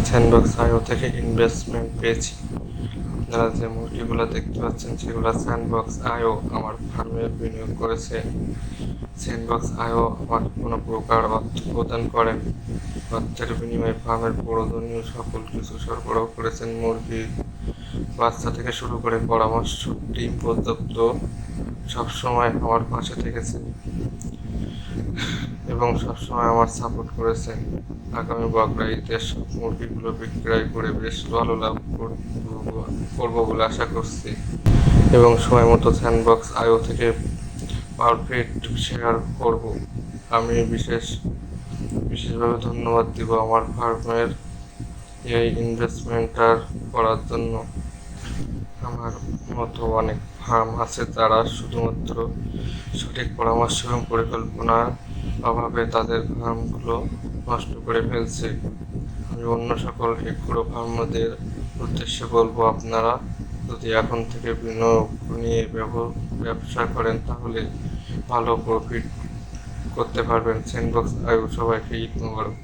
Sandbox আইও থেকে investment পেয়েছি। আপনারা যে মুরগিগুলো দেখতে পাচ্ছেন সেগুলো স্যান্ডবক্স আইও আমার ফার্মে বিনিয়োগ করেছে। স্যান্ডবক্স আইও আমার কোনো প্রকার অর্থ প্রদান করেন। অর্থের বিনিময়ে ফার্মের প্রয়োজনীয় সকল কিছু সরবরাহ করেছেন। মুরগি বাচ্চা থেকে শুরু করে পরামর্শ, ডিম পর্যন্ত সবসময় আমার পাশে থেকেছেন এবং সবসময় আমার সাপোর্ট করেছেন। আগামী বকরা ঈদের সব মুরগিগুলো বিক্রয় করে বেশ ভালো লাভ করবো বলে আশা করছি এবং সময় মতো স্যান্ডবক্স আইও থেকে প্রফিট শেয়ার করব। আমি বিশেষভাবে ধন্যবাদ দিব আমার ফার্মের এই ইনভেস্টমেন্টটা করার জন্য। আমার মতো অনেক ফার্ম আছে যারা শুধুমাত্র সঠিক পরামর্শ এবং পরিকল্পনার অভাবে তাদের ফার্মগুলো নষ্ট করে ফেলছে। আমি অন্য সকল এগ্রো ফার্মদের উদ্দেশ্যে বলবো, আপনারা যদি এখন থেকে বিনিয়োগ নিয়ে ব্যবসা করেন তাহলে ভালো প্রফিট করতে পারবেন। স্যান্ডবক্স আইও সবাইকে ঈদ মোবারক।